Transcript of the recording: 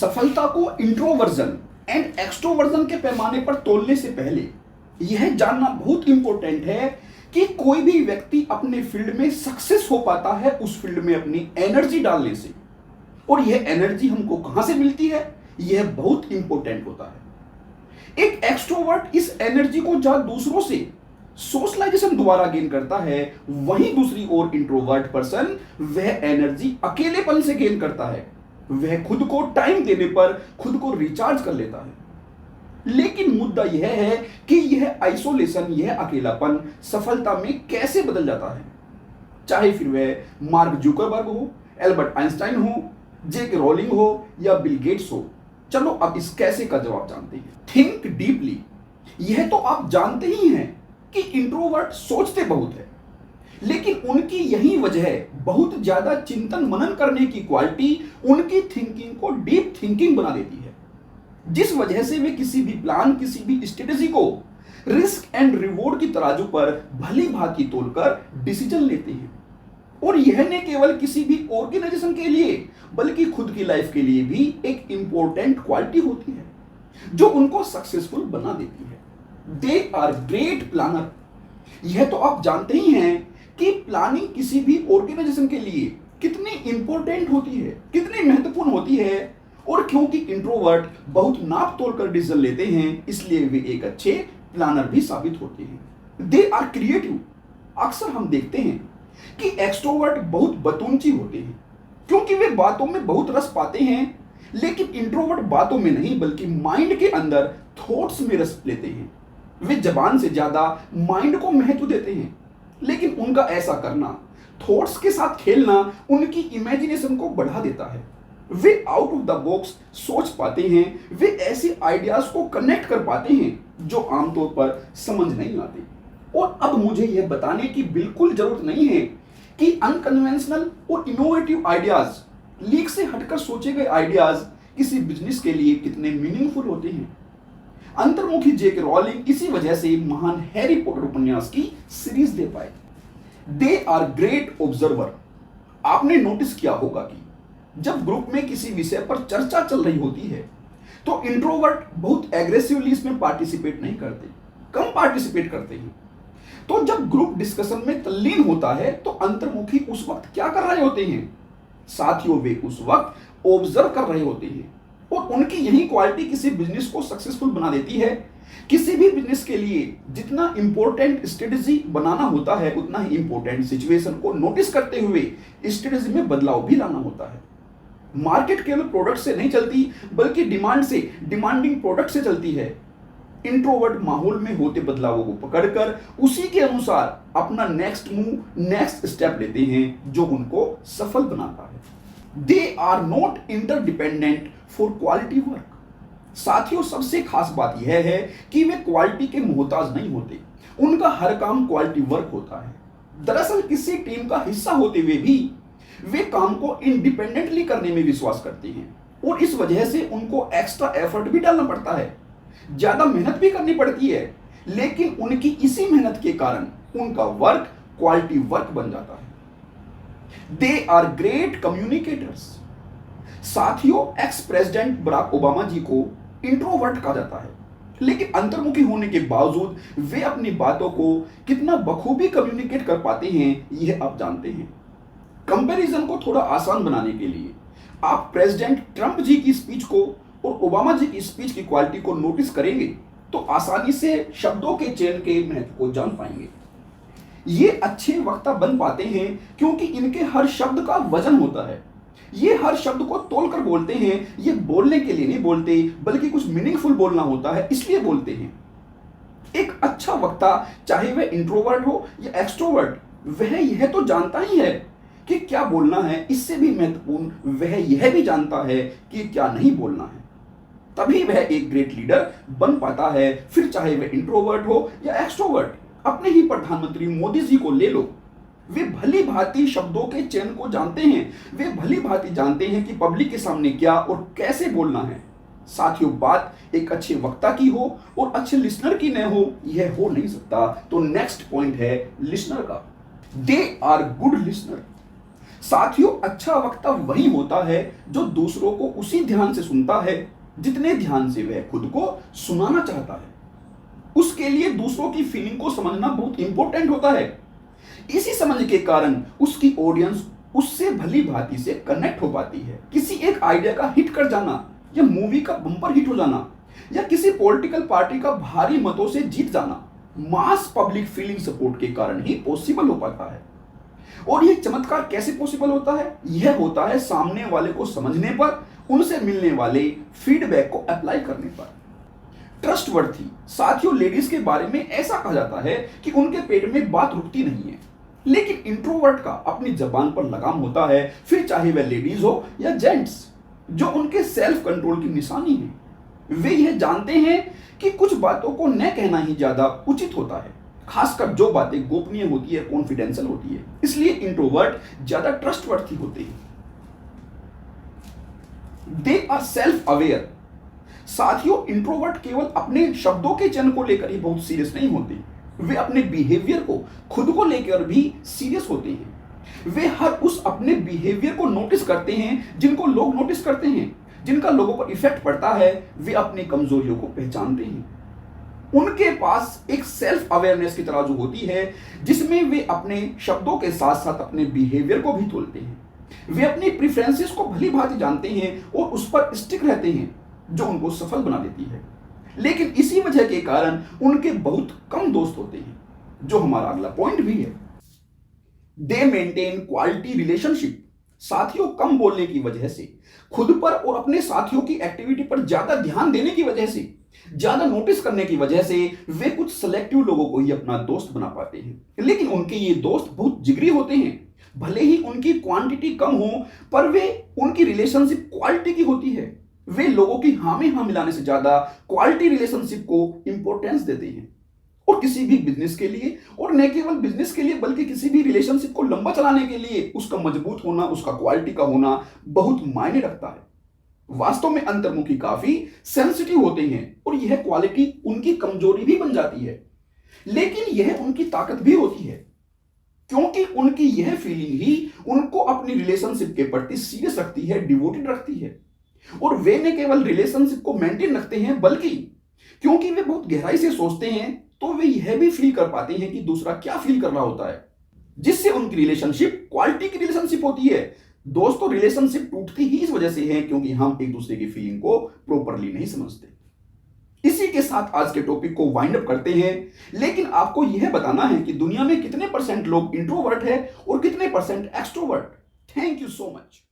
सफलता को introversion and extroversion के पैमाने पर तोलने से पहले यह जानना बहुत इंपॉर्टेंट है कि कोई भी व्यक्ति अपने फील्ड में सक्सेस हो पाता है उस फील्ड में अपनी एनर्जी डालने से। और यह एनर्जी हमको कहां से मिलती है, यह बहुत इंपॉर्टेंट होता है। एक एक्सट्रोवर्ट इस एनर्जी को जहां दूसरों से सोशलाइजेशन द्वारा गेन करता है, वहीं दूसरी ओर इंट्रोवर्ट पर्सन वह एनर्जी अकेलेपन से गेन करता है। वह खुद को टाइम देने पर खुद को रिचार्ज कर लेता है। लेकिन मुद्दा यह है कि यह आइसोलेशन, यह अकेलापन सफलता में कैसे बदल जाता है। चाहे फिर वह मार्क जुकरबर्ग हो, एल्बर्ट आइंस्टाइन हो, जेके रोलिंग हो या बिल गेट्स हो। चलो अब इस कैसे का जवाब जानते हैं। Think deeply. यह तो आप जानते ही हैं कि इंट्रोवर्ट सोचते बहुत है, लेकिन उनकी यही वजह है, बहुत ज्यादा चिंतन मनन करने की क्वालिटी उनकी थिंकिंग को डीप थिंकिंग बना देती है, जिस वजह से वे किसी भी प्लान, किसी भी स्ट्रेटेजी को रिस्क एंड रिवॉर्ड की तराजू पर भली भांति तोलकर डिसीजन लेते हैं। और यह न केवल किसी भी ऑर्गेनाइजेशन के लिए बल्कि खुद की लाइफ के लिए भी एक इंपॉर्टेंट क्वालिटी होती है जो उनको सक्सेसफुल बना देती है। They are great planner. यह तो आप जानते ही हैं कि प्लानिंग किसी भी ऑर्गेनाइजेशन के लिए कितनी इंपॉर्टेंट होती है, कितनी महत्वपूर्ण होती है। और क्योंकि इंट्रोवर्ट बहुत नाप तोल कर डिसीजन लेते हैं, इसलिए वे एक अच्छे प्लानर भी साबित होते हैं। They are creative. अक्सर हम देखते हैं कि एक्सट्रोवर्ट बहुत बतूंची होते हैं क्योंकि वे बातों में बहुत रस पाते हैं, लेकिन इंट्रोवर्ट बातों में नहीं बल्कि माइंड के अंदर थॉट्स में रस लेते हैं। वे जबान से ज्यादा माइंड को महत्व देते हैं, लेकिन उनका ऐसा करना, थॉट्स के साथ खेलना उनकी इमेजिनेशन को बढ़ा देता है। Way out of the box सोच पाते हैं, वे ऐसे आइडियाज को कनेक्ट कर पाते हैं जो आमतौर पर समझ नहीं आते। और अब मुझे यह बताने की बिल्कुल जरूरत नहीं है कि अनकन्वेंशनल और इनोवेटिव आइडियाज, लीक से हटकर सोचे गए आइडियाज किसी बिजनेस के लिए कितने मीनिंगफुल होते हैं। अंतर्मुखी जेके रोलिंग इसी वजह से महान हैरी पॉटर उपन्यास की सीरीज दे पाए। They are great observer. आपने नोटिस किया होगा कि जब ग्रुप में किसी विषय पर चर्चा चल रही होती है तो इंट्रोवर्ट बहुत एग्रेसिवली इसमें पार्टिसिपेट नहीं करते, कम पार्टिसिपेट करते हैं। तो जब ग्रुप डिस्कशन में तल्लीन होता है तो अंतर्मुखी उस वक्त क्या कर रहे होते हैं? साथियों, वे उस वक्त ऑब्जर्व कर रहे होते हैं। और उनकी यही क्वालिटी किसी बिजनेस को सक्सेसफुल बना देती है। किसी भी बिजनेस के लिए जितना इंपॉर्टेंट स्ट्रेटेजी बनाना होता है, उतना ही इंपॉर्टेंट सिचुएशन को नोटिस करते हुए स्ट्रेटेजी में बदलाव भी लाना होता है। मार्केट केवल प्रोडक्ट से नहीं चलती बल्कि डिमांड से, डिमांडिंग प्रोडक्ट से चलती है। इंट्रोवर्ट माहौल में होते बदलावों को पकड़कर उसी के अनुसार अपना नेक्स्ट मूव, नेक्स्ट स्टेप लेते हैं जो उनको सफल बनाता है। They are not interdependent for quality work. साथियों, सबसे खास बात यह है कि वे क्वालिटी के मोहताज नहीं होते, उनका हर काम क्वालिटी वर्क होता है। दरअसल किसी टीम का हिस्सा होते हुए भी वे काम को इंडिपेंडेंटली करने में विश्वास करते हैं और इस वजह से उनको एक्स्ट्रा एफर्ट भी डालना पड़ता है, ज्यादा मेहनत भी करनी पड़ती है, लेकिन उनकी इसी मेहनत के कारण उनका वर्क क्वालिटी वर्क बन जाता है। They are great communicators. साथियों, ex president Barack Obama ji को इंट्रोवर्ट कहा जाता है, लेकिन अंतर्मुखी होने के बावजूद वे अपनी बातों को कितना बखूबी कम्युनिकेट कर पाते हैं, यह आप जानते हैं। कंपैरिजन को थोड़ा आसान बनाने के लिए आप प्रेसिडेंट ट्रंप जी की स्पीच को और ओबामा जी की स्पीच की क्वालिटी को नोटिस करेंगे तो आसानी से शब्दों के चयन के महत्व को जान पाएंगे। ये अच्छे वक्ता बन पाते हैं क्योंकि इनके हर शब्द का वजन होता है। ये हर शब्द को तोलकर बोलते हैं। ये बोलने के लिए नहीं बोलते बल्कि कुछ मीनिंगफुल बोलना होता है, इसलिए बोलते हैं। एक अच्छा वक्ता, चाहे वह इंट्रोवर्ट हो या एक्सट्रोवर्ट, वह यह तो जानता ही है कि क्या बोलना है। इससे भी महत्वपूर्ण वह यह भी जानता है कि क्या नहीं बोलना है। तभी वह एक ग्रेट लीडर बन पाता है, फिर चाहे वह इंट्रोवर्ट हो या एक्सट्रोवर्ट। अपने ही प्रधानमंत्री मोदी जी को ले लो, वे भली भांति शब्दों के चयन को जानते हैं। वे भली भांति जानते हैं कि पब्लिक के सामने क्या और कैसे बोलना है। साथियों, बात एक अच्छे वक्ता की हो और अच्छे लिसनर की न हो, यह हो नहीं सकता। तो नेक्स्ट पॉइंट है लिसनर का। They are good listener. साथियों, अच्छा वक्ता वही होता है जो दूसरों को उसी ध्यान से सुनता है जितने ध्यान से वह खुद को सुनाना चाहता है। उसके लिए दूसरों की फीलिंग को समझना बहुत इंपॉर्टेंट होता है। इसी समझ के कारण उसकी ऑडियंस उससे भली भांति से कनेक्ट हो पाती है। किसी एक आइडिया का हिट कर जाना या मूवी का बम्पर हिट हो जाना या किसी पॉलिटिकल पार्टी का भारी मतों से जीत जाना मास पब्लिक फीलिंग सपोर्ट के कारण ही पॉसिबल हो पाता है। और यह चमत्कार कैसे पॉसिबल होता है? यह होता है सामने वाले को समझने पर, उनसे मिलने वाले फीडबैक को अप्लाई करने पर। ट्रस्टवर्थी साथियों, लेडीज के बारे में ऐसा कहा जाता है कि उनके पेट में बात रुकती नहीं है, लेकिन इंट्रोवर्ट का अपनी जबान पर लगाम होता है, फिर चाहे वह लेडीज हो या जेंट्स। जो उनके सेल्फ कंट्रोल की निशानी है। वे यह जानते हैं कि कुछ बातों को न कहना ही ज्यादा उचित होता है, खासकर जो बातें गोपनीय होती है, कॉन्फिडेंशियल होती है। इसलिए इंट्रोवर्ट ज्यादा ट्रस्टवर्थी होते हैं। दे आर सेल्फ अवेयर साथियों, इंट्रोवर्ट केवल अपने शब्दों के चयन को लेकर ही बहुत सीरियस नहीं होते, वे अपने बिहेवियर को, खुद को लेकर भी सीरियस होते हैं। वे हर उस अपने बिहेवियर को नोटिस करते हैं जिनको लोग नोटिस करते हैं, जिनका लोगों पर इफेक्ट पड़ता है। वे अपनी कमजोरियों को पहचानते हैं। उनके पास एक सेल्फ अवेयरनेस की तरह जो होती है, जिसमें वे अपने शब्दों के साथ साथ अपने बिहेवियर को भी तोलते हैं। वे अपनी प्रेफरेंसेस को भली भांति जानते हैं और उस पर स्टिक रहते हैं, जो उनको सफल बना देती है। लेकिन इसी वजह के कारण उनके बहुत कम दोस्त होते हैं, जो हमारा अगला पॉइंट भी है। दे मेंटेन क्वालिटी रिलेशनशिप साथियों, कम बोलने की वजह से, खुद पर और अपने साथियों की एक्टिविटी पर ज्यादा ध्यान देने की वजह से, ज्यादा नोटिस करने की वजह से वे कुछ सेलेक्टिव लोगों को ही अपना दोस्त बना पाते हैं। लेकिन उनके ये दोस्त बहुत जिगरी होते हैं। भले ही उनकी क्वांटिटी कम हो, पर वे उनकी रिलेशनशिप क्वालिटी की होती है। वे लोगों की हाँ में हाँ मिलाने से ज्यादा क्वालिटी रिलेशनशिप को इंपॉर्टेंस देते हैं। और किसी भी बिजनेस के लिए, और न केवल बिजनेस के लिए बल्कि किसी भी रिलेशनशिप को लंबा चलाने के लिए उसका मजबूत होना, उसका क्वालिटी का होना बहुत मायने रखता है। वास्तव में अंतर्मुखी काफी सेंसिटिव होते हैं और यह क्वालिटी उनकी कमजोरी भी बन जाती है, लेकिन यह उनकी ताकत भी होती है, क्योंकि उनकी यह फीलिंग ही उनको अपनी रिलेशनशिप के प्रति सीरियस रखती है, डिवोटेड रखती है। और वे न केवल रिलेशनशिप को मेंटेन रखते हैं, बल्कि क्योंकि वे बहुत गहराई से सोचते हैं, तो वे यह भी फील कर पाते हैं कि दूसरा क्या फील कर रहा होता है, जिससे उनकी रिलेशनशिप क्वालिटी की रिलेशनशिप होती है। दोस्तों, रिलेशनशिप टूटती ही इस वजह से है क्योंकि हम एक दूसरे की फीलिंग को प्रॉपरली नहीं समझते। इसी के साथ आज के टॉपिक को वाइंड अप करते हैं, लेकिन आपको यह बताना है कि दुनिया में कितने % लोग इंट्रोवर्ट है और कितने % extrovert. Thank you so much.